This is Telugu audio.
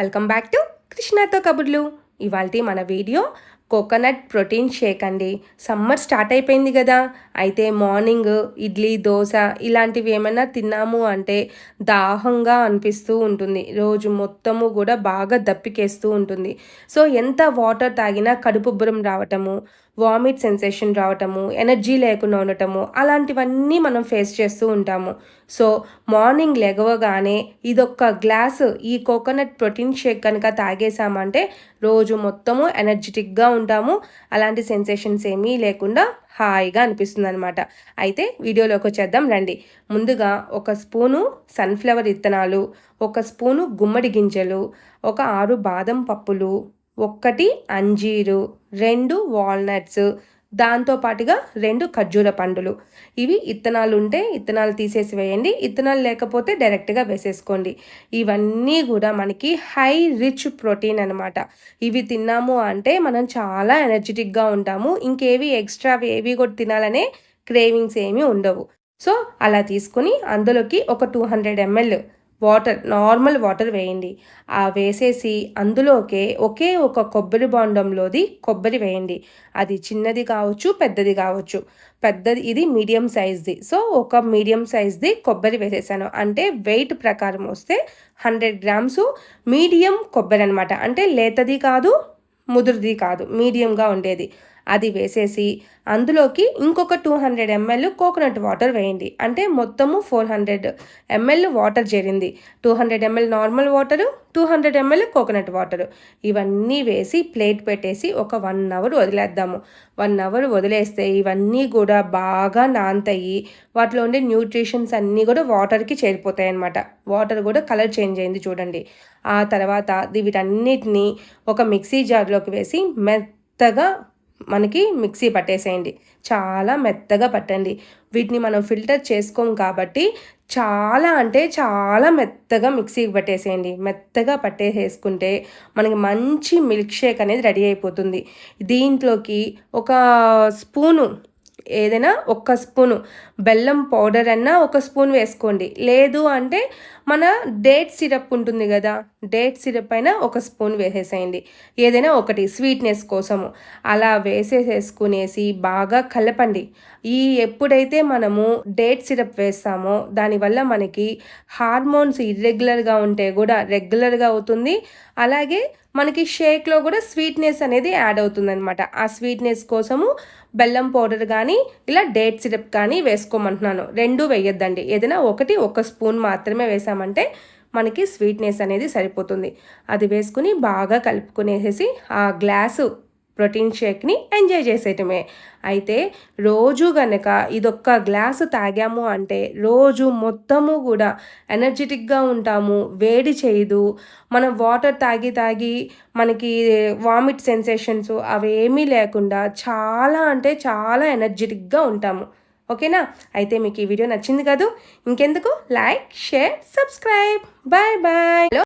వెల్కమ్ బ్యాక్ టు కృష్ణతో కబుర్లు. ఇవాల్టి మన వీడియో కోకోనట్ ప్రోటీన్ షేక్ అండి. సమ్మర్ స్టార్ట్ అయిపోయింది కదా, అయితే మార్నింగ్ ఇడ్లీ దోశ ఇలాంటివి ఏమైనా తిన్నాము అంటే దాహంగా అనిపిస్తూ ఉంటుంది. రోజు మొత్తము కూడా బాగా దప్పికేస్తూ ఉంటుంది. సో ఎంత వాటర్ తాగినా కడుపుబ్బరం రావటము, వామిట్ సెన్సేషన్ రావటము, ఎనర్జీ లేకుండా ఉండటము అలాంటివన్నీ మనం ఫేస్ చేస్తూ ఉంటాము. సో మార్నింగ్ లెగవగానే ఇదొక్క గ్లాసు ఈ కోకోనట్ ప్రోటీన్ షేక్ కనుక తాగేసామంటే రోజు మొత్తము ఎనర్జెటిక్గా ఉంటాము. అలాంటి సెన్సేషన్స్ ఏమీ లేకుండా హాయిగా అనిపిస్తుంది అనమాట. అయితే వీడియోలోకి వచ్చేద్దాం రండి. ముందుగా ఒక స్పూను సన్ఫ్లవర్ ఇత్తనాలు, ఒక స్పూను గుమ్మడి గింజలు, ఒక 6 బాదం పప్పులు, 1 అంజీరు, 2 వాల్నట్స్, దాంతోపాటుగా 2 ఖర్జూర పండులు. ఇవి ఇత్తనాలు ఉంటే ఇత్తనాలు తీసేసి వేయండి, ఇత్తనాలు లేకపోతే డైరెక్ట్గా వేసేసుకోండి. ఇవన్నీ కూడా మనకి హై రిచ్ ప్రోటీన్ అనమాట. ఇవి తిన్నాము అంటే మనం చాలా ఎనర్జెటిక్గా ఉంటాము. ఇంకేవి ఎక్స్ట్రా ఏవి కూడా తినాలనే క్రేవింగ్స్ ఏమీ ఉండవు. సో అలా తీసుకొని అందులోకి ఒక 200 ml వాటర్, నార్మల్ వాటర్ వేయండి. ఆ వేసేసి అందులోకే ఒకే ఒక కొబ్బరి బొండంలోది కొబ్బరి వేయండి. అది చిన్నది కావచ్చు, పెద్దది కావచ్చు. పెద్దది ఇది మీడియం సైజ్ది. సో ఒక మీడియం సైజ్ది కొబ్బరి వేసేసాను. అంటే వెయిట్ ప్రకారం వస్తే 100 grams మీడియం కొబ్బరి అనమాట. అంటే లేతది కాదు, ముదురుది కాదు, మీడియంగా ఉండేది. అది వేసేసి అందులోకి ఇంకొక 200 ml కోకోనట్ వాటర్ వేయండి. అంటే మొత్తము 400 ml వాటర్ చేరింది. 200 ml normal water, 200 ml coconut water, ఇవన్నీ వేసి ప్లేట్ పెట్టేసి ఒక 1 hour వదిలేద్దాము. 1 hour వదిలేస్తే ఇవన్నీ కూడా బాగా నానతాయి. వాటిలో ఉండే న్యూట్రిషన్స్ అన్నీ కూడా వాటర్కి చేరిపోతాయి అన్నమాట. వాటర్ కూడా కలర్ చేంజ్ అయింది చూడండి. ఆ తర్వాత వీటన్నిటిని ఒక మిక్సీ జార్లోకి వేసి మెత్తగా మనకి మిక్సీ పట్టేసేయండి. చాలా మెత్తగా పట్టండి. వీటిని మనం ఫిల్టర్ చేసుకోం కాబట్టి చాలా అంటే చాలా మెత్తగా మిక్సీకి పట్టేసేయండి. మెత్తగా పట్టేసేసుకుంటే మనకి మంచి మిల్క్ షేక్ అనేది రెడీ అయిపోతుంది. దీంట్లోకి ఒక స్పూను, ఏదైనా ఒక స్పూను బెల్లం పౌడర్ అన్నా ఒక స్పూన్ వేసుకోండి. లేదు అంటే మన డేట్ సిరప్ ఉంటుంది కదా, డేట్ సిరప్ అయినా ఒక స్పూన్ వేసేసేయండి. ఏదైనా ఒకటి స్వీట్నెస్ కోసము అలా వేసేసేసుకునేసి బాగా కలపండి. ఎప్పుడైతే మనము డేట్ సిరప్ వేస్తామో దానివల్ల మనకి హార్మోన్స్ ఇర్రెగ్యులర్గా ఉంటే కూడా రెగ్యులర్గా అవుతుంది. అలాగే మనకి షేక్లో కూడా స్వీట్నెస్ అనేది యాడ్ అవుతుంది అనమాట. ఆ స్వీట్నెస్ కోసము బెల్లం పౌడర్ కానీ ఇలా డేట్ సిరప్ కానీ వేసుకోమంటున్నాను. 2 వేయొద్దండి. ఏదైనా ఒక స్పూన్ మాత్రమే వేసామంటే మనకి స్వీట్నెస్ అనేది సరిపోతుంది. అది వేసుకుని బాగా కలుపుకునేసేసి ఆ గ్లాసు ప్రోటీన్ షేక్ని ఎంజాయ్ చేసేయటమే. అయితే రోజు గనక ఇదొక్క గ్లాసు తాగాము అంటే రోజు మొత్తము కూడా ఎనర్జెటిక్గా ఉంటాము. వేడి చేయదు. మనం వాటర్ తాగి మనకి వామిట్ సెన్సేషన్స్ అవేమీ లేకుండా చాలా అంటే చాలా ఎనర్జెటిక్గా ఉంటాము. ఓకేనా? అయితే మీకు ఈ వీడియో నచ్చింది కదూ. ఇంకెందుకు, like, share, subscribe. Bye bye.